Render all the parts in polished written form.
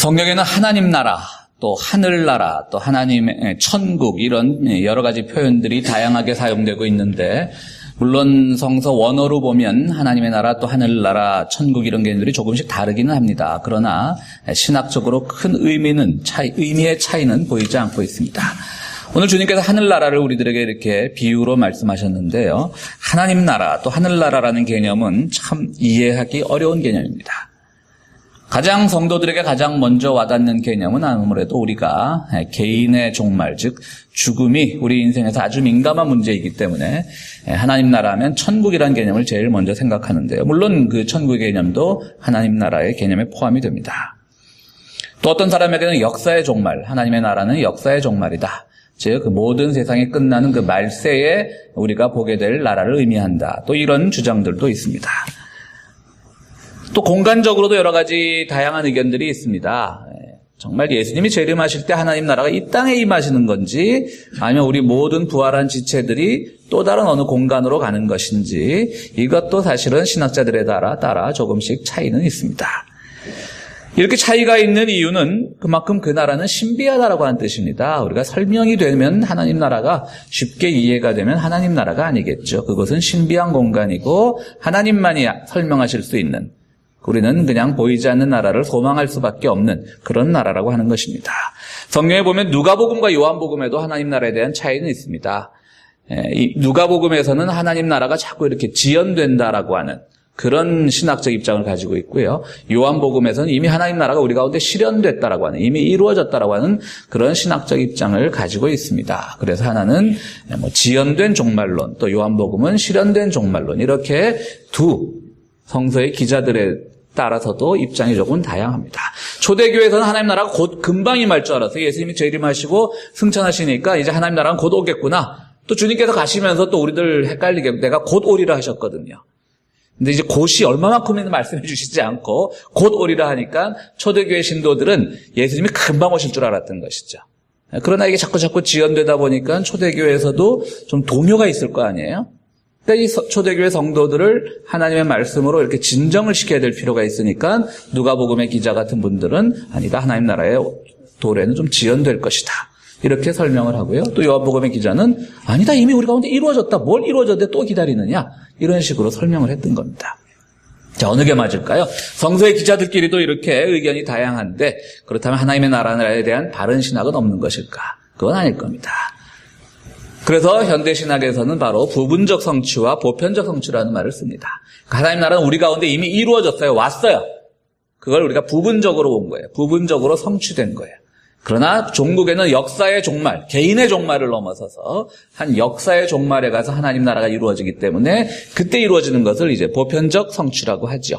성경에는 하나님 나라, 또 하늘나라, 또 하나님의 천국 이런 여러 가지 표현들이 다양하게 사용되고 있는데 물론 성서 원어로 보면 하나님의 나라, 또 하늘나라, 천국 이런 개념들이 조금씩 다르기는 합니다. 그러나 신학적으로 큰 의미의 차이는 보이지 않고 있습니다. 오늘 주님께서 하늘나라를 우리들에게 이렇게 비유로 말씀하셨는데요. 하나님 나라, 또 하늘나라라는 개념은 참 이해하기 어려운 개념입니다. 가장 성도들에게 가장 먼저 와닿는 개념은 아무래도 우리가 개인의 종말, 즉 죽음이 우리 인생에서 아주 민감한 문제이기 때문에 하나님 나라하면 천국이라는 개념을 제일 먼저 생각하는데요. 물론 그 천국의 개념도 하나님 나라의 개념에 포함이 됩니다. 또 어떤 사람에게는 역사의 종말, 하나님의 나라는 역사의 종말이다. 즉 그 모든 세상이 끝나는 그 말세에 우리가 보게 될 나라를 의미한다. 또 이런 주장들도 있습니다. 또 공간적으로도 여러 가지 다양한 의견들이 있습니다. 정말 예수님이 재림하실 때 하나님 나라가 이 땅에 임하시는 건지 아니면 우리 모든 부활한 지체들이 또 다른 어느 공간으로 가는 것인지 이것도 사실은 신학자들에 따라 조금씩 차이는 있습니다. 이렇게 차이가 있는 이유는 그만큼 그 나라는 신비하다라고 하는 뜻입니다. 우리가 설명이 되면 하나님 나라가 쉽게 이해가 되면 하나님 나라가 아니겠죠. 그것은 신비한 공간이고 하나님만이 설명하실 수 있는, 우리는 그냥 보이지 않는 나라를 소망할 수밖에 없는 그런 나라라고 하는 것입니다. 성경에 보면 누가복음과 요한복음에도 하나님 나라에 대한 차이는 있습니다. 이 누가복음에서는 하나님 나라가 자꾸 이렇게 지연된다라고 하는 그런 신학적 입장을 가지고 있고요. 요한복음에서는 이미 하나님 나라가 우리 가운데 실현됐다라고 하는, 이미 이루어졌다라고 하는 그런 신학적 입장을 가지고 있습니다. 그래서 하나는 지연된 종말론, 또 요한복음은 실현된 종말론, 이렇게 두 성서의 기자들에 따라서도 입장이 조금 다양합니다. 초대교회에서는 하나님 나라가 곧 금방 임할 줄 알았어요. 예수님이 재림하시고 승천하시니까 이제 하나님 나라는 곧 오겠구나. 또 주님께서 가시면서 또 우리들 헷갈리게 내가 곧 오리라 하셨거든요. 근데 이제 곧이 얼마만큼이나 말씀해 주시지 않고 곧 오리라 하니까 초대교회 신도들은 예수님이 금방 오실 줄 알았던 것이죠. 그러나 이게 자꾸 지연되다 보니까 초대교회에서도 좀 동요가 있을 거 아니에요? 이 초대교회 성도들을 하나님의 말씀으로 이렇게 진정을 시켜야 될 필요가 있으니까 누가복음의 기자 같은 분들은 아니다, 하나님 나라의 도래는 좀 지연될 것이다, 이렇게 설명을 하고요. 또 요한복음의 기자는 아니다, 이미 우리 가운데 이루어졌다, 뭘 이루어졌는데 또 기다리느냐, 이런 식으로 설명을 했던 겁니다. 자, 어느 게 맞을까요? 성서의 기자들끼리도 이렇게 의견이 다양한데 그렇다면 하나님의 나라에 대한 바른 신학은 없는 것일까? 그건 아닐 겁니다. 그래서 현대신학에서는 바로 부분적 성취와 보편적 성취라는 말을 씁니다. 하나님 나라는 우리 가운데 이미 이루어졌어요. 왔어요. 그걸 우리가 부분적으로 본 거예요. 부분적으로 성취된 거예요. 그러나 종국에는 역사의 종말, 개인의 종말을 넘어서서 한 역사의 종말에 가서 하나님 나라가 이루어지기 때문에 그때 이루어지는 것을 이제 보편적 성취라고 하죠.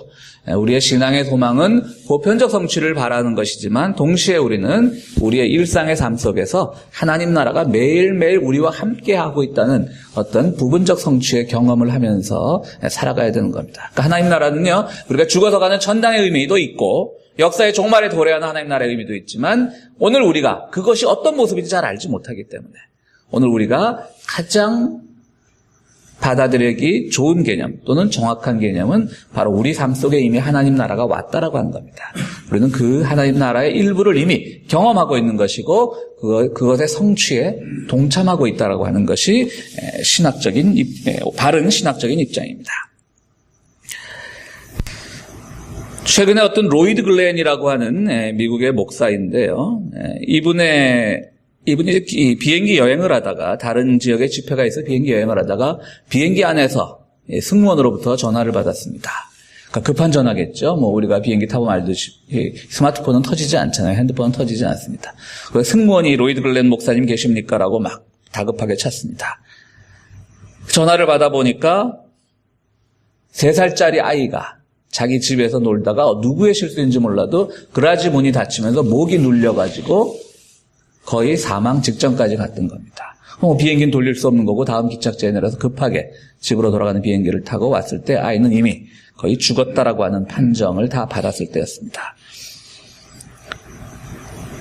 우리의 신앙의 소망은 보편적 성취를 바라는 것이지만 동시에 우리는 우리의 일상의 삶 속에서 하나님 나라가 매일매일 우리와 함께하고 있다는 어떤 부분적 성취의 경험을 하면서 살아가야 되는 겁니다. 그러니까 하나님 나라는요, 우리가 죽어서 가는 천당의 의미도 있고 역사의 종말에 도래하는 하나님 나라의 의미도 있지만 오늘 우리가 그것이 어떤 모습인지 잘 알지 못하기 때문에 오늘 우리가 가장 받아들이기 좋은 개념 또는 정확한 개념은 바로 우리 삶 속에 이미 하나님 나라가 왔다라고 하는 겁니다. 우리는 그 하나님 나라의 일부를 이미 경험하고 있는 것이고 그것의 성취에 동참하고 있다라고 하는 것이 바른 신학적인 입장입니다. 최근에 어떤 로이드 글렌이라고 하는 미국의 목사인데요. 이분이 비행기 여행을 하다가 다른 지역에 집회가 있어 비행기 여행을 하다가 비행기 안에서 승무원으로부터 전화를 받았습니다. 그러니까 급한 전화겠죠. 우리가 비행기 타고 알듯이 스마트폰은 터지지 않잖아요. 핸드폰은 터지지 않습니다. 그래서 승무원이 로이드 글렌 목사님 계십니까? 라고 막 다급하게 찾습니다. 전화를 받아보니까 3살짜리 아이가 자기 집에서 놀다가 누구의 실수인지 몰라도 그라지 문이 닫히면서 목이 눌려가지고 거의 사망 직전까지 갔던 겁니다. 비행기는 돌릴 수 없는 거고 다음 기착지에 내려서 급하게 집으로 돌아가는 비행기를 타고 왔을 때 아이는 이미 거의 죽었다라고 하는 판정을 다 받았을 때였습니다.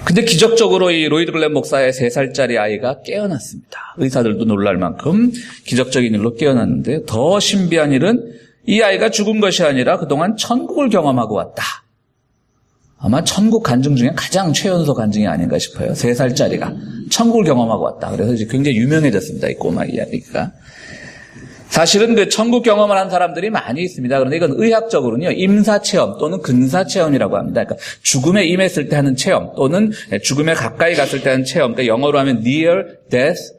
근데 기적적으로 이 로이드 글렌 목사의 3살짜리 아이가 깨어났습니다. 의사들도 놀랄 만큼 기적적인 일로 깨어났는데 더 신비한 일은 이 아이가 죽은 것이 아니라 그동안 천국을 경험하고 왔다. 아마 천국 간증 중에 가장 최연소 간증이 아닌가 싶어요. 3살짜리가 천국을 경험하고 왔다. 그래서 이제 굉장히 유명해졌습니다. 이 꼬마 이야기가. 사실은 그 천국 경험을 한 사람들이 많이 있습니다. 그런데 이건 의학적으로는요, 임사체험 또는 근사체험이라고 합니다. 그러니까 죽음에 임했을 때 하는 체험 또는 죽음에 가까이 갔을 때 하는 체험. 그러니까 영어로 하면 near death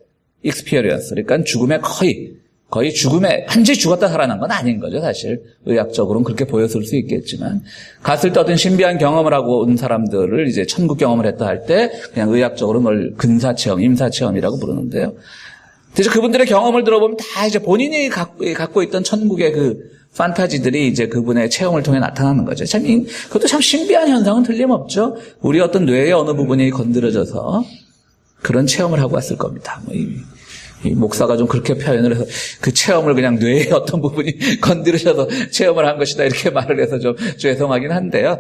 experience. 그러니까 죽음에 거의 죽음에 완전히 죽었다 살아난 건 아닌 거죠, 사실. 의학적으로는 그렇게 보였을 수 있겠지만. 갔을 때 어떤 신비한 경험을 하고 온 사람들을 이제 천국 경험을 했다 할 때 그냥 의학적으로 뭘 근사체험, 임사체험이라고 부르는데요. 그래서 그분들의 경험을 들어보면 다 이제 본인이 갖고 있던 천국의 그 판타지들이 이제 그분의 체험을 통해 나타나는 거죠. 그것도 참 신비한 현상은 틀림없죠. 우리 어떤 뇌의 어느 부분이 건드려져서 그런 체험을 하고 왔을 겁니다. 이 목사가 좀 그렇게 표현을 해서 그 체험을 그냥 뇌의 어떤 부분이 건드려져서 체험을 한 것이다 이렇게 말을 해서 좀 죄송하긴 한데요.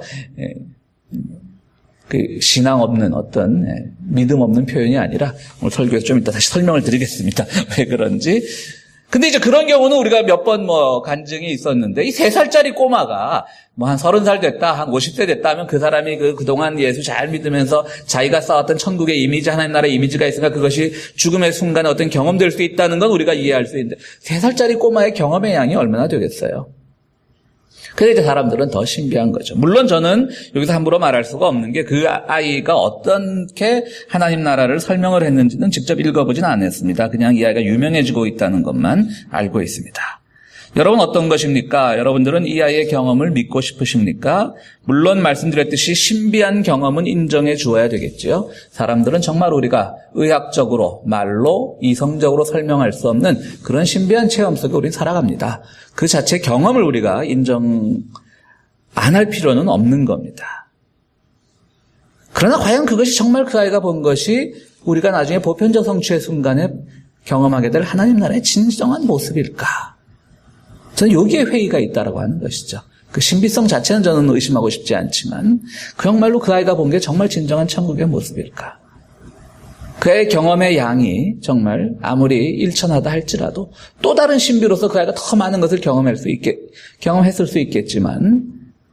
그 신앙 없는 어떤 믿음 없는 표현이 아니라 오늘 설교에서 좀 이따 다시 설명을 드리겠습니다. 왜 그런지. 근데 이제 그런 경우는 우리가 몇 번 간증이 있었는데 이 3살짜리 꼬마가 한 30살 됐다, 한 50세 됐다 하면 그 사람이 그동안 예수 잘 믿으면서 자기가 쌓았던 천국의 이미지, 하나님 나라의 이미지가 있으니까 그것이 죽음의 순간에 어떤 경험될 수 있다는 건 우리가 이해할 수 있는데 3살짜리 꼬마의 경험의 양이 얼마나 되겠어요? 그래서 이제 사람들은 더 신비한 거죠. 물론 저는 여기서 함부로 말할 수가 없는 게 그 아이가 어떻게 하나님 나라를 설명을 했는지는 직접 읽어보진 않았습니다. 그냥 이 아이가 유명해지고 있다는 것만 알고 있습니다. 여러분 어떤 것입니까? 여러분들은 이 아이의 경험을 믿고 싶으십니까? 물론 말씀드렸듯이 신비한 경험은 인정해 주어야 되겠죠. 사람들은 정말 우리가 의학적으로, 말로, 이성적으로 설명할 수 없는 그런 신비한 체험 속에 우리는 살아갑니다. 그 자체 경험을 우리가 인정 안 할 필요는 없는 겁니다. 그러나 과연 그것이 정말 그 아이가 본 것이 우리가 나중에 보편적 성취의 순간에 경험하게 될 하나님 나라의 진정한 모습일까? 저는 여기에 회의가 있다라고 하는 것이죠. 그 신비성 자체는 저는 의심하고 싶지 않지만 정말로 그 아이가 본 게 정말 진정한 천국의 모습일까? 그의 경험의 양이 정말 아무리 일천하다 할지라도 또 다른 신비로서 그 아이가 더 많은 것을 경험했을 수 있겠지만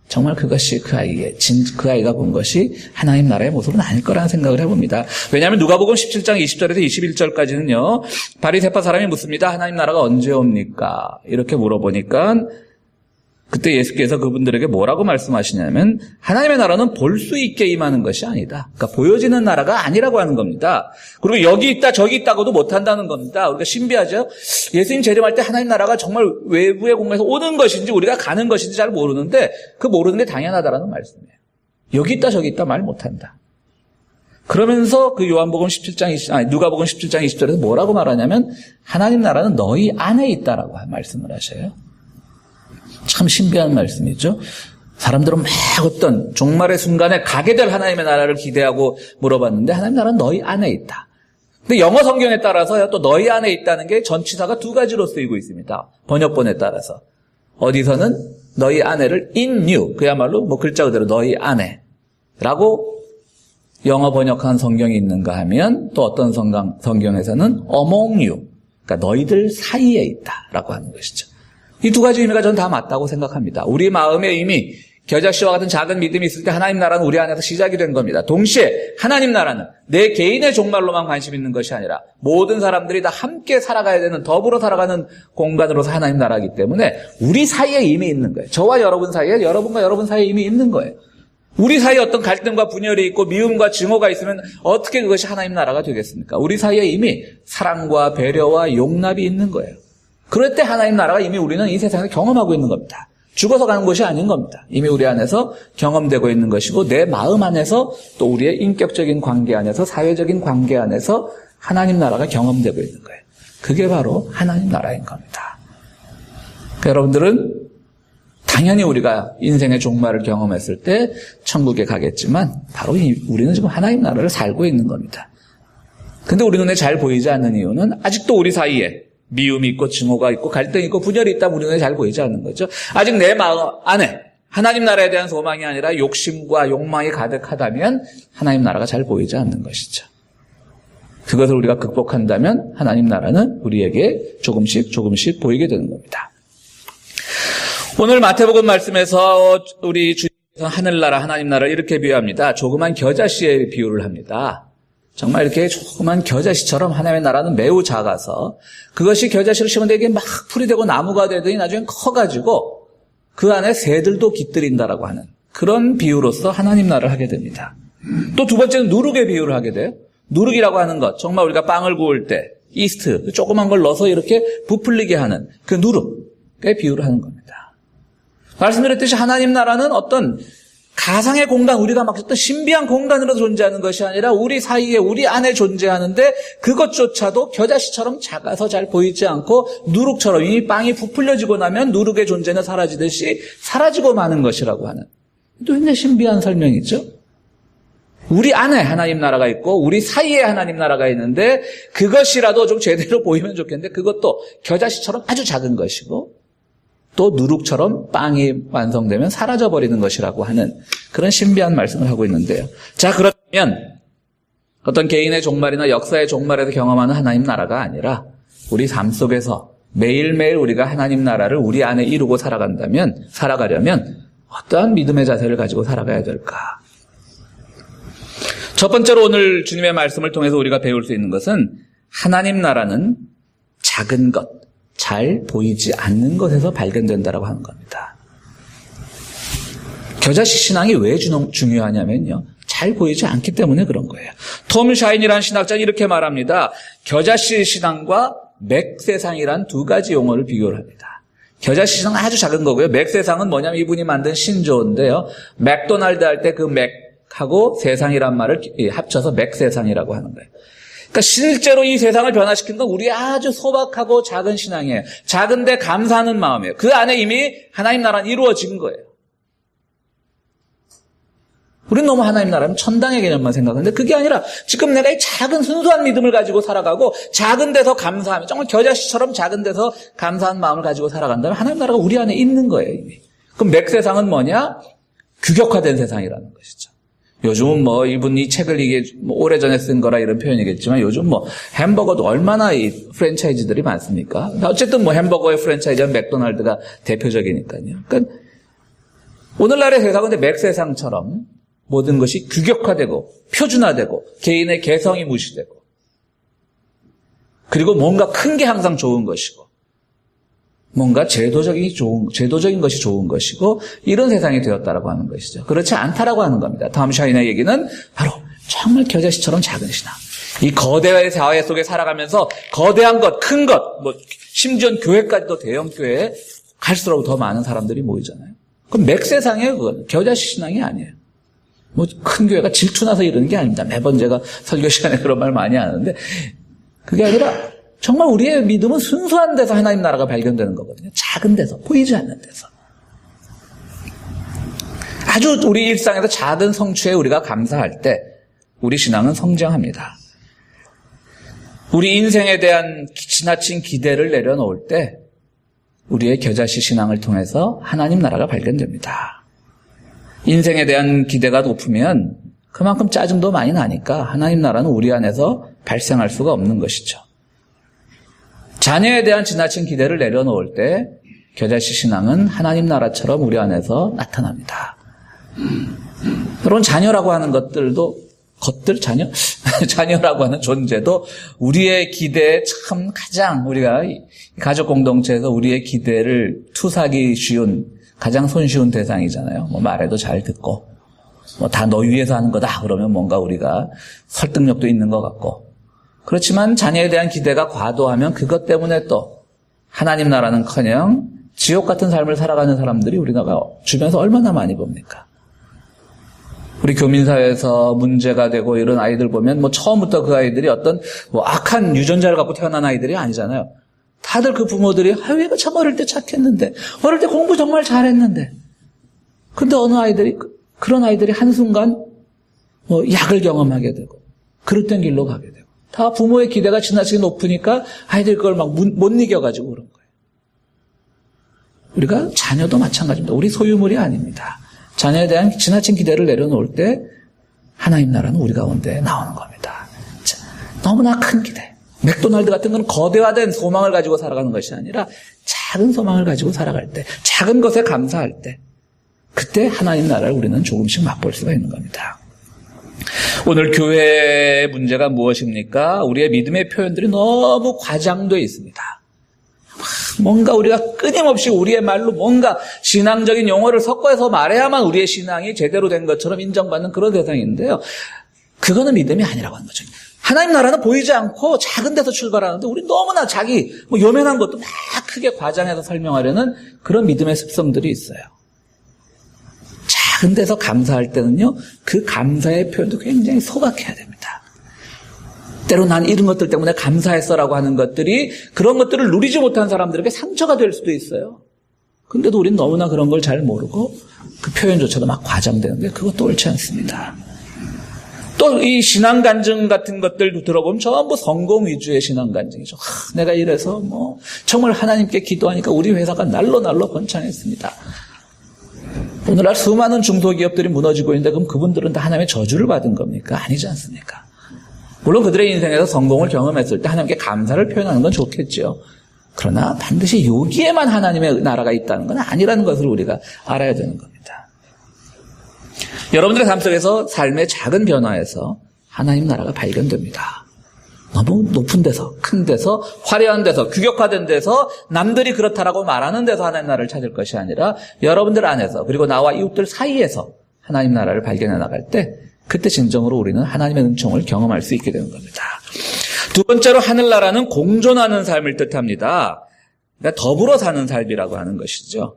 정말 그것이 그 아이가 본 것이 하나님 나라의 모습은 아닐 거라는 생각을 해봅니다. 왜냐하면 누가복음 17장 20절에서 21절까지는요. 바리새파 사람이 묻습니다. 하나님 나라가 언제 옵니까? 이렇게 물어보니까 그때 예수께서 그분들에게 뭐라고 말씀하시냐면 하나님의 나라는 볼 수 있게 임하는 것이 아니다. 그러니까 보여지는 나라가 아니라고 하는 겁니다. 그리고 여기 있다 저기 있다고도 못한다는 겁니다. 우리가 신비하죠. 예수님 재림할 때 하나님 나라가 정말 외부의 공간에서 오는 것인지 우리가 가는 것인지 잘 모르는데 그 모르는 게 당연하다라는 말씀이에요. 여기 있다 저기 있다 말 못한다. 그러면서 그 누가복음 17장 20절에서 뭐라고 말하냐면 하나님 나라는 너희 안에 있다라고 말씀을 하셔요. 참 신비한 말씀이죠. 사람들은 막 어떤 종말의 순간에 가게 될 하나님의 나라를 기대하고 물어봤는데 하나님 나라는 너희 안에 있다. 근데 영어 성경에 따라서 또 너희 안에 있다는 게 전치사가 2가지로 쓰이고 있습니다. 번역본에 따라서. 어디서는 너희 안에를 in you, 그야말로 글자 그대로 너희 안에라고 영어 번역한 성경이 있는가 하면 또 어떤 성경에서는 among you, 그러니까 너희들 사이에 있다라고 하는 것이죠. 이 2가지 의미가 저는 다 맞다고 생각합니다. 우리 마음에 이미 겨자씨와 같은 작은 믿음이 있을 때 하나님 나라는 우리 안에서 시작이 된 겁니다. 동시에 하나님 나라는 내 개인의 종말로만 관심 있는 것이 아니라 모든 사람들이 다 함께 살아가야 되는 더불어 살아가는 공간으로서 하나님 나라이기 때문에 우리 사이에 이미 있는 거예요. 저와 여러분 사이에, 여러분과 여러분 사이에 이미 있는 거예요. 우리 사이에 어떤 갈등과 분열이 있고 미움과 증오가 있으면 어떻게 그것이 하나님 나라가 되겠습니까? 우리 사이에 이미 사랑과 배려와 용납이 있는 거예요. 그럴 때 하나님 나라가 이미 우리는 이 세상에서 경험하고 있는 겁니다. 죽어서 가는 것이 아닌 겁니다. 이미 우리 안에서 경험되고 있는 것이고 내 마음 안에서 또 우리의 인격적인 관계 안에서 사회적인 관계 안에서 하나님 나라가 경험되고 있는 거예요. 그게 바로 하나님 나라인 겁니다. 그러니까 여러분들은 당연히 우리가 인생의 종말을 경험했을 때 천국에 가겠지만 바로 우리는 지금 하나님 나라를 살고 있는 겁니다. 근데 우리 눈에 잘 보이지 않는 이유는 아직도 우리 사이에 미움이 있고 증오가 있고 갈등이 있고 분열이 있다면 우리 눈에 잘 보이지 않는 거죠. 아직 내 마음 안에 하나님 나라에 대한 소망이 아니라 욕심과 욕망이 가득하다면 하나님 나라가 잘 보이지 않는 것이죠. 그것을 우리가 극복한다면 하나님 나라는 우리에게 조금씩 보이게 되는 겁니다. 오늘 마태복음 말씀에서 우리 주님께서 하늘나라, 하나님 나라를 이렇게 비유합니다. 조그만 겨자씨에 비유를 합니다. 정말 이렇게 조그만 겨자씨처럼 하나님의 나라는 매우 작아서 그것이 겨자씨를 심은 데 이게 막 풀이 되고 나무가 되더니 나중에 커가지고 그 안에 새들도 깃들인다라고 하는 그런 비유로서 하나님 나라를 하게 됩니다. 또 두 번째는 누룩의 비유를 하게 돼요. 누룩이라고 하는 것, 정말 우리가 빵을 구울 때 이스트, 조그만 걸 넣어서 이렇게 부풀리게 하는 그 누룩의 비유를 하는 겁니다. 말씀드렸듯이 하나님 나라는 어떤 가상의 공간, 우리가 막 어떤 신비한 공간으로 존재하는 것이 아니라 우리 사이에, 우리 안에 존재하는데 그것조차도 겨자씨처럼 작아서 잘 보이지 않고 누룩처럼 이 빵이 부풀려지고 나면 누룩의 존재는 사라지듯이 사라지고 마는 것이라고 하는 또 굉장히 신비한 설명이죠. 우리 안에 하나님 나라가 있고 우리 사이에 하나님 나라가 있는데 그것이라도 좀 제대로 보이면 좋겠는데 그것도 겨자씨처럼 아주 작은 것이고 또 누룩처럼 빵이 완성되면 사라져버리는 것이라고 하는 그런 신비한 말씀을 하고 있는데요. 자, 그렇다면 어떤 개인의 종말이나 역사의 종말에서 경험하는 하나님 나라가 아니라 우리 삶 속에서 매일매일 우리가 하나님 나라를 우리 안에 이루고 살아가려면 어떠한 믿음의 자세를 가지고 살아가야 될까? 첫 번째로 오늘 주님의 말씀을 통해서 우리가 배울 수 있는 것은 하나님 나라는 작은 것, 잘 보이지 않는 것에서 발견된다라고 하는 겁니다. 겨자씨 신앙이 왜 중요하냐면요. 잘 보이지 않기 때문에 그런 거예요. 톰 샤인이라는 신학자는 이렇게 말합니다. 겨자씨 신앙과 맥세상이란 두 가지 용어를 비교를 합니다. 겨자씨 신앙은 아주 작은 거고요. 맥세상은 뭐냐면 이분이 만든 신조어인데요. 맥도날드 할 때 그 맥하고 세상이란 말을 합쳐서 맥세상이라고 하는 거예요. 그러니까 실제로 이 세상을 변화시킨 건 우리 아주 소박하고 작은 신앙이에요. 작은데 감사하는 마음이에요. 그 안에 이미 하나님 나라는 이루어진 거예요. 우리는 너무 하나님 나라는 천당의 개념만 생각하는데 그게 아니라 지금 내가 이 작은 순수한 믿음을 가지고 살아가고 작은 데서 감사하며 정말 겨자씨처럼 작은 데서 감사한 마음을 가지고 살아간다면 하나님 나라가 우리 안에 있는 거예요, 이미. 그럼 맥세상은 뭐냐? 규격화된 세상이라는 것이죠. 요즘은 이분이 책을 이게 오래전에 쓴 거라 이런 표현이겠지만 요즘 햄버거도 얼마나 이 프랜차이즈들이 많습니까? 어쨌든 햄버거의 프랜차이즈는 맥도날드가 대표적이니까요. 그러니까 오늘날의 세상은 맥세상처럼 모든 것이 규격화되고 표준화되고 개인의 개성이 무시되고 그리고 뭔가 큰 게 항상 좋은 것이고 뭔가 제도적인 것이 좋은 것이고 이런 세상이 되었다라고 하는 것이죠. 그렇지 않다라고 하는 겁니다. 톰 샤인의 얘기는 바로 정말 겨자씨처럼 작은 신앙. 이 거대한 사회 속에 살아가면서 거대한 것, 큰 것, 심지어 교회까지도 대형 교회에 갈수록 더 많은 사람들이 모이잖아요. 그럼 맥세상이에요, 그건. 겨자씨 신앙이 아니에요. 큰 교회가 질투나서 이러는 게 아닙니다. 매번 제가 설교 시간에 그런 말 많이 하는데 그게 아니라 정말 우리의 믿음은 순수한 데서 하나님 나라가 발견되는 거거든요. 작은 데서, 보이지 않는 데서. 아주 우리 일상에서 작은 성취에 우리가 감사할 때 우리 신앙은 성장합니다. 우리 인생에 대한 지나친 기대를 내려놓을 때 우리의 겨자씨 신앙을 통해서 하나님 나라가 발견됩니다. 인생에 대한 기대가 높으면 그만큼 짜증도 많이 나니까 하나님 나라는 우리 안에서 발생할 수가 없는 것이죠. 자녀에 대한 지나친 기대를 내려놓을 때 겨자씨 신앙은 하나님 나라처럼 우리 안에서 나타납니다. 여러분 자녀라고 하는 자녀라고 하는 존재도 우리의 기대에 참 가장 우리가 가족 공동체에서 우리의 기대를 투사하기 쉬운 가장 손쉬운 대상이잖아요. 말해도 잘 듣고 다 너 위해서 하는 거다 그러면 뭔가 우리가 설득력도 있는 것 같고 그렇지만 자녀에 대한 기대가 과도하면 그것 때문에 또 하나님 나라는커녕 지옥 같은 삶을 살아가는 사람들이 우리나라 주변에서 얼마나 많이 봅니까? 우리 교민사회에서 문제가 되고 이런 아이들 보면 처음부터 그 아이들이 어떤 악한 유전자를 갖고 태어난 아이들이 아니잖아요. 다들 그 부모들이 얘가 참 어릴 때 착했는데 어릴 때 공부 정말 잘했는데 근데 어느 아이들이 그런 아이들이 한순간 약을 경험하게 되고 그릇된 길로 가게 되고 다 부모의 기대가 지나치게 높으니까 아이들이 그걸 막 못 이겨가지고 그런 거예요. 우리가 자녀도 마찬가지입니다. 우리 소유물이 아닙니다. 자녀에 대한 지나친 기대를 내려놓을 때 하나님 나라는 우리 가운데 나오는 겁니다. 자, 너무나 큰 기대. 맥도날드 같은 건 거대화된 소망을 가지고 살아가는 것이 아니라 작은 소망을 가지고 살아갈 때, 작은 것에 감사할 때 그때 하나님 나라를 우리는 조금씩 맛볼 수가 있는 겁니다. 오늘 교회의 문제가 무엇입니까? 우리의 믿음의 표현들이 너무 과장되어 있습니다. 뭔가 우리가 끊임없이 우리의 말로 뭔가 신앙적인 용어를 섞어서 말해야만 우리의 신앙이 제대로 된 것처럼 인정받는 그런 세상인데요. 그거는 믿음이 아니라고 하는 거죠. 하나님 나라는 보이지 않고 작은 데서 출발하는데 우리 너무나 자기 요면한 것도 막 크게 과장해서 설명하려는 그런 믿음의 습성들이 있어요. 작은 데서 감사할 때는요, 그 감사의 표현도 굉장히 소박해야 됩니다. 때로 난 이런 것들 때문에 감사했어라고 하는 것들이 그런 것들을 누리지 못한 사람들에게 상처가 될 수도 있어요. 근데도 우리는 너무나 그런 걸 잘 모르고 그 표현조차도 막 과장되는데 그것도 옳지 않습니다. 또 이 신앙 간증 같은 것들도 들어보면 전부 성공 위주의 신앙 간증이죠. 내가 이래서 정말 하나님께 기도하니까 우리 회사가 날로 번창했습니다. 오늘날 수많은 중소기업들이 무너지고 있는데 그럼 그분들은 다 하나님의 저주를 받은 겁니까? 아니지 않습니까? 물론 그들의 인생에서 성공을 경험했을 때 하나님께 감사를 표현하는 건 좋겠죠. 그러나 반드시 여기에만 하나님의 나라가 있다는 건 아니라는 것을 우리가 알아야 되는 겁니다. 여러분들의 삶 속에서 삶의 작은 변화에서 하나님 나라가 발견됩니다. 너무 높은 데서, 큰 데서, 화려한 데서, 규격화된 데서, 남들이 그렇다라고 말하는 데서 하나님 나라를 찾을 것이 아니라 여러분들 안에서, 그리고 나와 이웃들 사이에서 하나님 나라를 발견해 나갈 때 그때 진정으로 우리는 하나님의 은총을 경험할 수 있게 되는 겁니다. 두 번째로 하늘나라는 공존하는 삶을 뜻합니다. 그러니까 더불어 사는 삶이라고 하는 것이죠.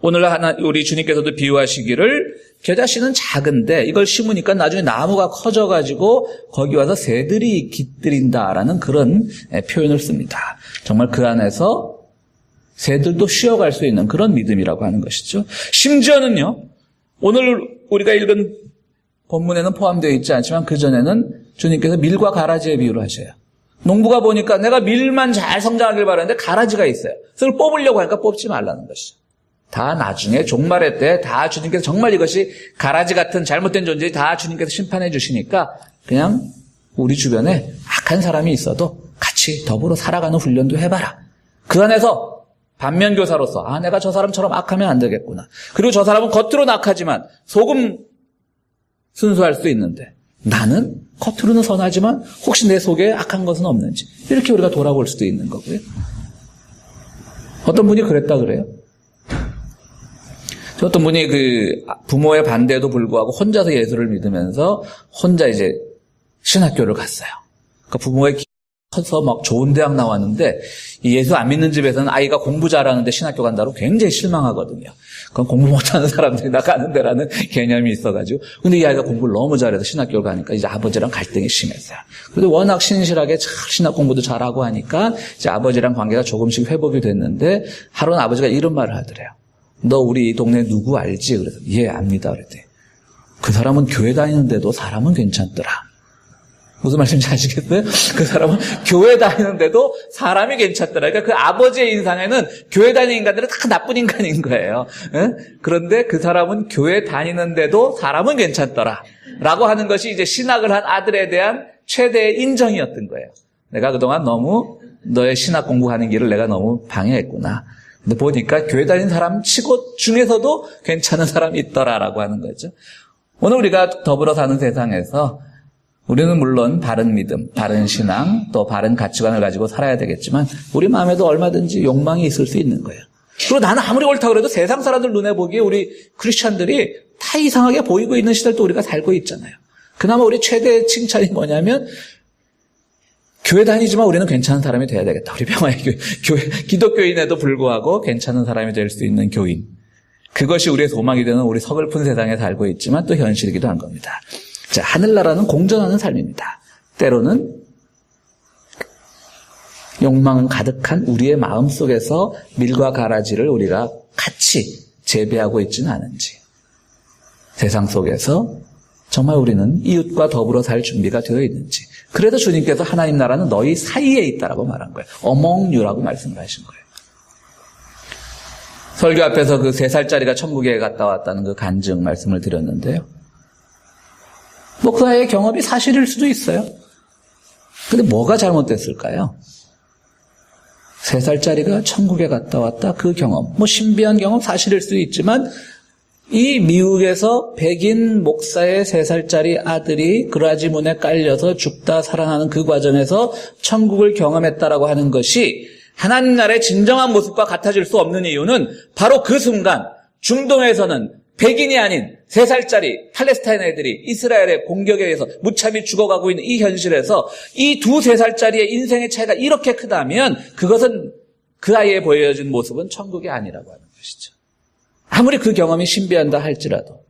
오늘 우리 주님께서도 비유하시기를 겨자씨는 작은데 이걸 심으니까 나중에 나무가 커져가지고 거기 와서 새들이 깃들인다라는 그런 표현을 씁니다. 정말 그 안에서 새들도 쉬어갈 수 있는 그런 믿음이라고 하는 것이죠. 심지어는요, 오늘 우리가 읽은 본문에는 포함되어 있지 않지만 그전에는 주님께서 밀과 가라지의 비유를 하셔요. 농부가 보니까 내가 밀만 잘 성장하길 바라는데 가라지가 있어요. 그래서 뽑으려고 하니까 뽑지 말라는 것이죠. 다 나중에 종말의 때 다 주님께서 정말 이것이 가라지 같은 잘못된 존재이 다 주님께서 심판해 주시니까 그냥 우리 주변에 악한 사람이 있어도 같이 더불어 살아가는 훈련도 해봐라. 그 안에서 반면교사로서 내가 저 사람처럼 악하면 안 되겠구나. 그리고 저 사람은 겉으로는 악하지만 속은 순수할 수 있는데 나는 겉으로는 선하지만 혹시 내 속에 악한 것은 없는지 이렇게 우리가 돌아볼 수도 있는 거고요. 어떤 분이 그랬다 그래요. 어떤 분이 그 부모의 반대에도 불구하고 혼자서 예수를 믿으면서 혼자 이제 신학교를 갔어요. 그러니까 부모의 커서 막 좋은 대학 나왔는데 이 예수 안 믿는 집에서는 아이가 공부 잘하는데 신학교 간다고 굉장히 실망하거든요. 그건 공부 못하는 사람들이 나가는 데라는 개념이 있어가지고. 근데 이 아이가 공부를 너무 잘해서 신학교를 가니까 이제 아버지랑 갈등이 심했어요. 그래도 워낙 신실하게 잘 신학 공부도 잘하고 하니까 이제 아버지랑 관계가 조금씩 회복이 됐는데 하루는 아버지가 이런 말을 하더래요. 너 우리 동네 누구 알지? 그래서 예, 압니다. 그랬더니 그 사람은 교회 다니는데도 사람은 괜찮더라. 무슨 말씀인지 아시겠어요? 그 사람은 교회 다니는데도 사람이 괜찮더라. 그러니까 그 아버지의 인상에는 교회 다니는 인간들은 다 나쁜 인간인 거예요. 그런데 그 사람은 교회 다니는데도 사람은 괜찮더라. 라고 하는 것이 이제 신학을 한 아들에 대한 최대의 인정이었던 거예요. 내가 그동안 너무 너의 신학 공부하는 길을 내가 너무 방해했구나. 근데 보니까 교회 다니는 사람 치고 중에서도 괜찮은 사람이 있더라라고 하는 거죠. 오늘 우리가 더불어 사는 세상에서 우리는 물론 바른 믿음, 바른 신앙, 또 바른 가치관을 가지고 살아야 되겠지만 우리 마음에도 얼마든지 욕망이 있을 수 있는 거예요. 그리고 나는 아무리 옳다고 그래도 세상 사람들 눈에 보기에 우리 크리스찬들이 다 이상하게 보이고 있는 시절도 우리가 살고 있잖아요. 그나마 우리 최대의 칭찬이 뭐냐면 교회 다니지만 우리는 괜찮은 사람이 돼야 되겠다. 우리 평화의 교회, 기독교인에도 불구하고 괜찮은 사람이 될 수 있는 교인. 그것이 우리의 소망이 되는 우리 서글픈 세상에 살고 있지만 또 현실이기도 한 겁니다. 자, 하늘나라는 공존하는 삶입니다. 때로는 욕망은 가득한 우리의 마음 속에서 밀과 가라지를 우리가 같이 재배하고 있지는 않은지, 세상 속에서 정말 우리는 이웃과 더불어 살 준비가 되어 있는지. 그래도 주님께서 하나님 나라는 너희 사이에 있다라고 말한 거예요. among you라고 말씀을 하신 거예요. 설교 앞에서 그 3살짜리가 천국에 갔다 왔다는 그 간증 말씀을 드렸는데요. 그 아이의 경험이 사실일 수도 있어요. 근데 뭐가 잘못됐을까요? 3살짜리가 천국에 갔다 왔다 그 경험, 신비한 경험 사실일 수도 있지만 이 미국에서 백인 목사의 3살짜리 아들이 그라지 문에 깔려서 죽다 살아나는 그 과정에서 천국을 경험했다라고 하는 것이 하나님 나라의 진정한 모습과 같아질 수 없는 이유는 바로 그 순간 중동에서는 백인이 아닌 3살짜리 팔레스타인 애들이 이스라엘의 공격에 의해서 무참히 죽어가고 있는 이 현실에서 이 3살짜리의 인생의 차이가 이렇게 크다면 그것은 그 아이에 보여진 모습은 천국이 아니라고 하는 것이죠. 아무리 그 경험이 신비한다 할지라도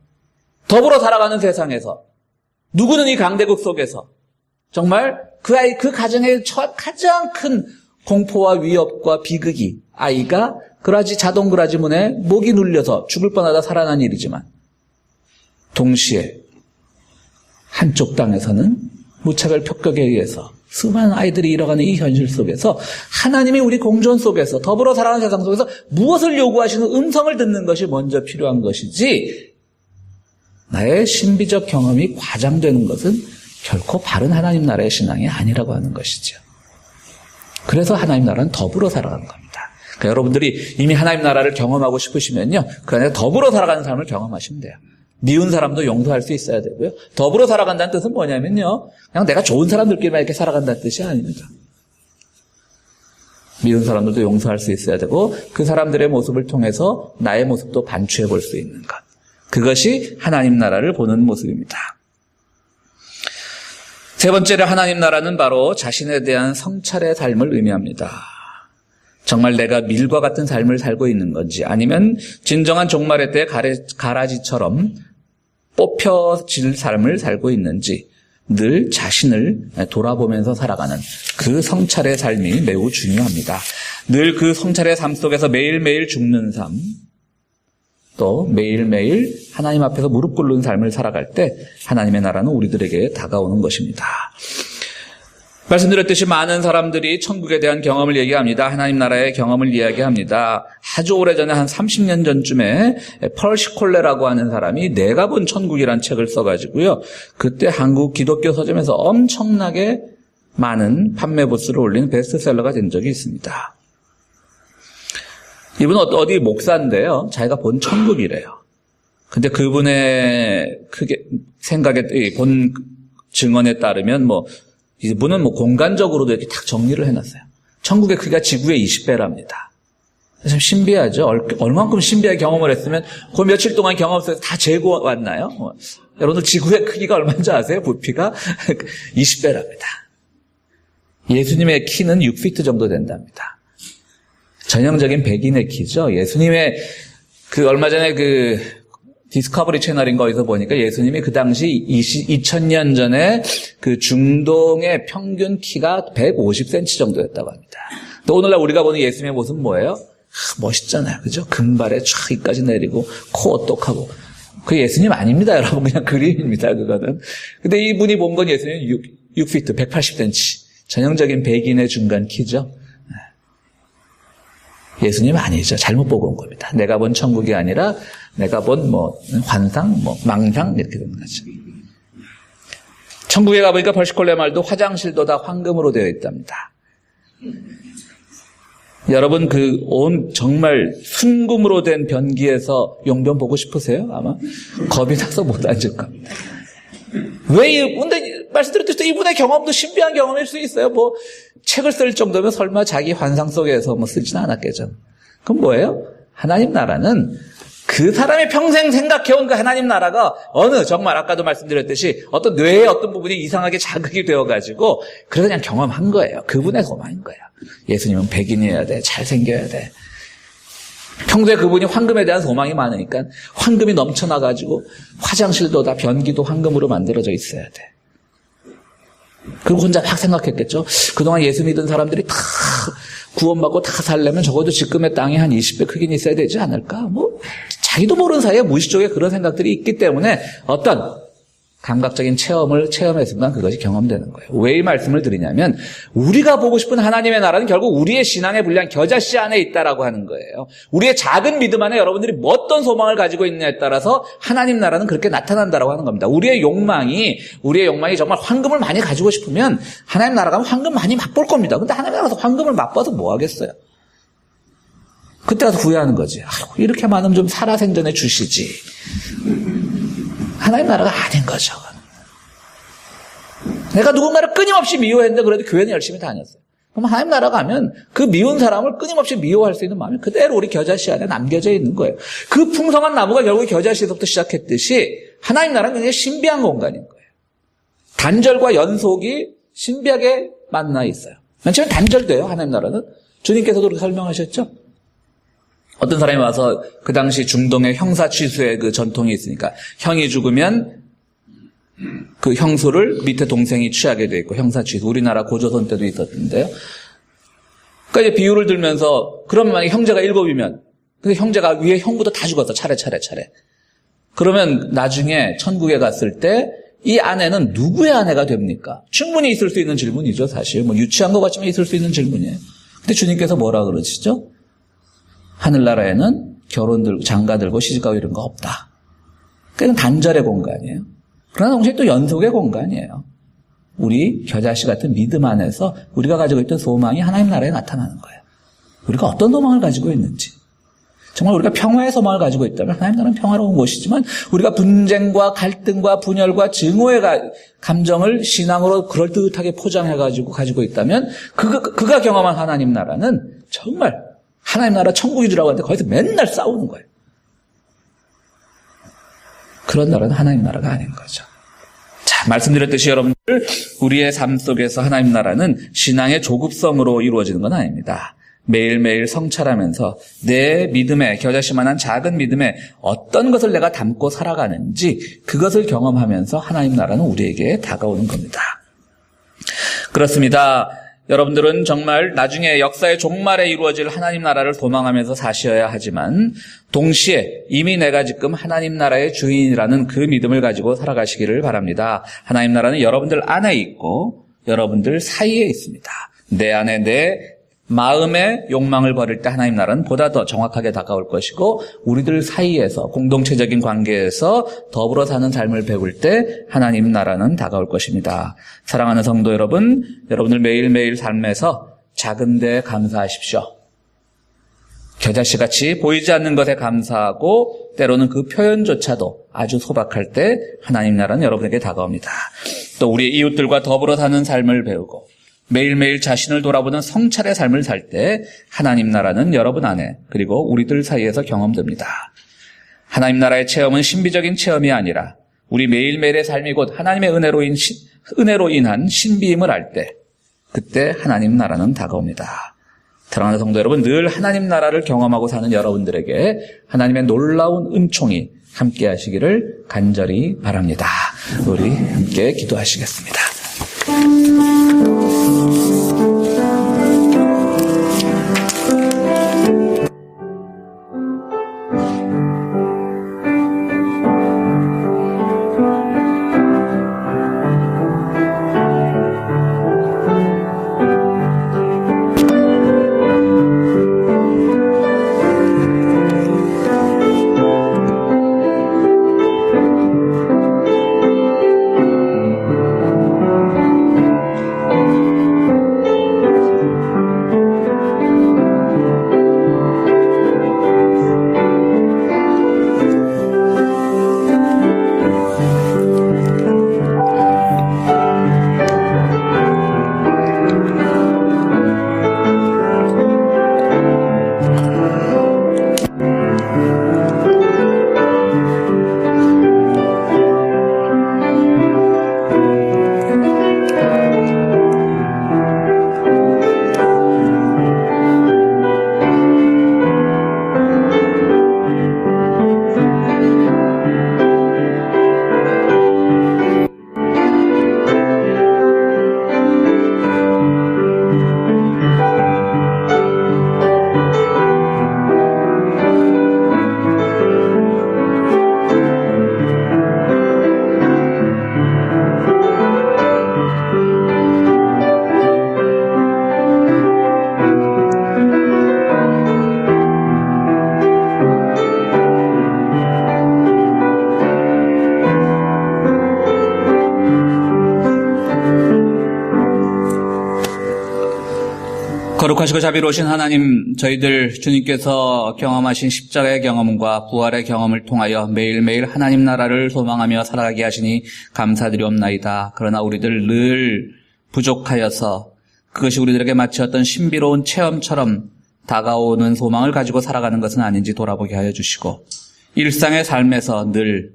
더불어 살아가는 세상에서 누구는 이 강대국 속에서 정말 그 아이, 그 가정에 처한 가장 큰 공포와 위협과 비극이 아이가 자동 그라지 문에 목이 눌려서 죽을 뻔하다 살아난 일이지만 동시에 한쪽 땅에서는 무차별 폭격에 의해서 수많은 아이들이 잃어가는 이 현실 속에서 하나님이 우리 공존 속에서 더불어 살아가는 세상 속에서 무엇을 요구하시는 음성을 듣는 것이 먼저 필요한 것이지 나의 신비적 경험이 과장되는 것은 결코 바른 하나님 나라의 신앙이 아니라고 하는 것이죠. 그래서 하나님 나라는 더불어 살아가는 겁니다. 그러니까 여러분들이 이미 하나님 나라를 경험하고 싶으시면요, 그 안에 더불어 살아가는 삶을 경험하시면 돼요. 미운 사람도 용서할 수 있어야 되고요. 더불어 살아간다는 뜻은 뭐냐면요, 그냥 내가 좋은 사람들끼리만 이렇게 살아간다는 뜻이 아닙니다. 미운 사람들도 용서할 수 있어야 되고 그 사람들의 모습을 통해서 나의 모습도 반추해 볼 수 있는 것. 그것이 하나님 나라를 보는 모습입니다. 세 번째로 하나님 나라는 바로 자신에 대한 성찰의 삶을 의미합니다. 정말 내가 밀과 같은 삶을 살고 있는 건지 아니면 진정한 종말의 때 가라지처럼 뽑혀질 삶을 살고 있는지 늘 자신을 돌아보면서 살아가는 그 성찰의 삶이 매우 중요합니다. 늘 그 성찰의 삶 속에서 매일매일 죽는 삶, 또 매일매일 하나님 앞에서 무릎 꿇는 삶을 살아갈 때 하나님의 나라는 우리들에게 다가오는 것입니다. 말씀드렸듯이 많은 사람들이 천국에 대한 경험을 얘기합니다. 하나님 나라의 경험을 이야기합니다. 아주 오래전에 한 30년 전쯤에 펄 시콜레라고 하는 사람이 내가 본 천국이란 책을 써가지고요. 그때 한국 기독교 서점에서 엄청나게 많은 판매 부수를 올린 베스트셀러가 된 적이 있습니다. 이분은 어디 목사인데요. 자기가 본 천국이래요. 근데 그분의 생각에 본 증언에 따르면 이분은 공간적으로도 이렇게 딱 정리를 해놨어요. 천국의 크기가 지구의 20배랍니다. 참 신비하죠. 얼만큼 신비하게 경험을 했으면 그 며칠 동안 경험 속에서 다 재고 왔나요? 여러분들 지구의 크기가 얼마인지 아세요? 부피가 20배랍니다. 예수님의 키는 6피트 정도 된답니다. 전형적인 백인의 키죠. 예수님의 얼마 전에 디스커버리 채널인가 어디서 보니까 예수님이 그 당시 2000년 전에 중동의 평균 키가 150cm 정도였다고 합니다. 또 오늘날 우리가 보는 예수님의 모습은 뭐예요? 멋있잖아요. 그죠? 금발에 쫙 이까지 내리고 코 어떡하고. 그 예수님 아닙니다, 여러분. 그냥 그림입니다, 그거는. 근데 이분이 본 건 예수님 6피트, 180cm. 전형적인 백인의 중간 키죠. 예수님 아니죠. 잘못 보고 온 겁니다. 내가 본 천국이 아니라 내가 본 환상, 망상 이렇게 되는 거죠. 천국에 가보니까 벌시콜레 말도 화장실도 다 황금으로 되어 있답니다. 여러분 정말 순금으로 된 변기에서 용변 보고 싶으세요? 아마 겁이 나서 못 앉을 겁니다. 근데 말씀드렸듯이 이분의 경험도 신비한 경험일 수 있어요. 책을 쓸 정도면 설마 자기 환상 속에서 쓰지는 않았겠죠. 그럼 뭐예요? 하나님 나라는 그 사람이 평생 생각해온 그 하나님 나라가 정말 아까도 말씀드렸듯이 어떤 뇌의 어떤 부분이 이상하게 자극이 되어가지고 그래서 그냥 경험한 거예요. 그분의 소망인 거예요. 예수님은 백인이어야 돼. 잘생겨야 돼. 평소에 그분이 황금에 대한 소망이 많으니까 황금이 넘쳐나가지고 화장실도 다 변기도 황금으로 만들어져 있어야 돼. 그리고 혼자 막 생각했겠죠. 그동안 예수 믿은 사람들이 다 구원받고 다 살려면 적어도 지금의 땅이 한 20배 크기는 있어야 되지 않을까? 자기도 모르는 사이에 무의식적에 그런 생각들이 있기 때문에 어떤 감각적인 체험을 체험했으면 그것이 경험되는 거예요. 왜 이 말씀을 드리냐면 우리가 보고 싶은 하나님의 나라는 결국 우리의 신앙의 분량 겨자씨 안에 있다라고 하는 거예요. 우리의 작은 믿음 안에 여러분들이 어떤 소망을 가지고 있느냐에 따라서 하나님 나라는 그렇게 나타난다라고 하는 겁니다. 우리의 욕망이 정말 황금을 많이 가지고 싶으면 하나님 나라 가면 황금 많이 맛볼 겁니다. 근데 하나님 나라에서 황금을 맛봐서 뭐 하겠어요? 그때 가서 후회하는 거지. 아이고, 이렇게 많으면 좀 살아생전에 주시지. 하나님 나라가 아닌 거죠. 내가 누군가를 끊임없이 미워했는데 그래도 교회는 열심히 다녔어요. 그럼 하나님 나라 가면 그 미운 사람을 끊임없이 미워할 수 있는 마음이 그대로 우리 겨자씨 안에 남겨져 있는 거예요. 그 풍성한 나무가 결국 겨자씨에서부터 시작했듯이 하나님 나라는 굉장히 신비한 공간인 거예요. 단절과 연속이 신비하게 만나 있어요. 맨 처음에 단절돼요. 하나님 나라는. 주님께서도 그렇게 설명하셨죠. 어떤 사람이 와서 그 당시 중동의 형사 취수의 그 전통이 있으니까 형이 죽으면 그 형수를 밑에 동생이 취하게 돼 있고 형사 취수. 우리나라 고조선 때도 있었는데요. 그러니까 이제 비유를 들면서 그러면 만약에 형제가 7이면 근데 형제가 위에 형부터 다 죽었어. 차례. 그러면 나중에 천국에 갔을 때 이 아내는 누구의 아내가 됩니까? 충분히 있을 수 있는 질문이죠. 사실 뭐 유치한 것 같지만 있을 수 있는 질문이에요. 근데 주님께서 뭐라 그러시죠? 하늘나라에는 결혼 들고 장가 들고 시집가고 이런 거 없다. 그건 단절의 공간이에요. 그러나 동시에 또 연속의 공간이에요. 우리 겨자씨 같은 믿음 안에서 우리가 가지고 있던 소망이 하나님 나라에 나타나는 거예요. 우리가 어떤 소망을 가지고 있는지. 정말 우리가 평화의 소망을 가지고 있다면 하나님 나라는 평화로운 곳이지만 우리가 분쟁과 갈등과 분열과 증오의 감정을 신앙으로 그럴듯하게 포장해가지고 가지고 있다면 그가 경험한 하나님 나라는 정말 하나님 나라 천국인 줄 알고 하는데 거기서 맨날 싸우는 거예요. 그런 나라는 하나님 나라가 아닌 거죠. 자, 말씀드렸듯이 여러분들 우리의 삶 속에서 하나님 나라는 신앙의 조급성으로 이루어지는 건 아닙니다. 매일매일 성찰하면서 내 믿음에 겨자씨만한 작은 믿음에 어떤 것을 내가 담고 살아가는지 그것을 경험하면서 하나님 나라는 우리에게 다가오는 겁니다. 그렇습니다. 여러분들은 정말 나중에 역사의 종말에 이루어질 하나님 나라를 도망하면서 사셔야 하지만 동시에 이미 내가 지금 하나님 나라의 주인이라는 그 믿음을 가지고 살아가시기를 바랍니다. 하나님 나라는 여러분들 안에 있고 여러분들 사이에 있습니다. 내 안에 내 마음의 욕망을 버릴 때 하나님 나라는 보다 더 정확하게 다가올 것이고 우리들 사이에서 공동체적인 관계에서 더불어 사는 삶을 배울 때 하나님 나라는 다가올 것입니다. 사랑하는 성도 여러분, 여러분들 매일매일 삶에서 작은 데 감사하십시오. 겨자씨같이 보이지 않는 것에 감사하고 때로는 그 표현조차도 아주 소박할 때 하나님 나라는 여러분에게 다가옵니다. 또 우리 이웃들과 더불어 사는 삶을 배우고 매일매일 자신을 돌아보는 성찰의 삶을 살 때 하나님 나라는 여러분 안에 그리고 우리들 사이에서 경험됩니다. 하나님 나라의 체험은 신비적인 체험이 아니라 우리 매일매일의 삶이 곧 하나님의 은혜로 인한 신비임을 알 때 그때 하나님 나라는 다가옵니다. 사랑하는 성도 여러분, 늘 하나님 나라를 경험하고 사는 여러분들에게 하나님의 놀라운 은총이 함께 하시기를 간절히 바랍니다. 우리 함께 기도하시겠습니다. 거룩하시고 자비로우신 하나님, 저희들 주님께서 경험하신 십자가의 경험과 부활의 경험을 통하여 매일매일 하나님 나라를 소망하며 살아가게 하시니 감사드리옵나이다. 그러나 우리들 늘 부족하여서 그것이 우리들에게 마치 어떤 신비로운 체험처럼 다가오는 소망을 가지고 살아가는 것은 아닌지 돌아보게 하여 주시고, 일상의 삶에서 늘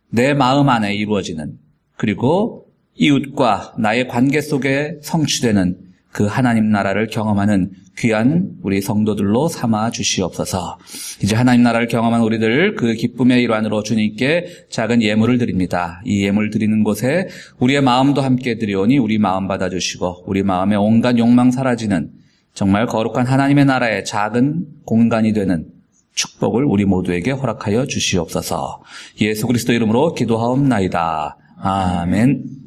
내 마음 안에 이루어지는, 그리고 이웃과 나의 관계 속에 성취되는 그 하나님 나라를 경험하는 귀한 우리 성도들로 삼아 주시옵소서. 이제 하나님 나라를 경험한 우리들 그 기쁨의 일환으로 주님께 작은 예물을 드립니다. 이 예물 드리는 곳에 우리의 마음도 함께 드리오니 우리 마음 받아주시고 우리 마음의 온갖 욕망 사라지는 정말 거룩한 하나님의 나라의 작은 공간이 되는 축복을 우리 모두에게 허락하여 주시옵소서. 예수 그리스도 이름으로 기도하옵나이다. 아멘.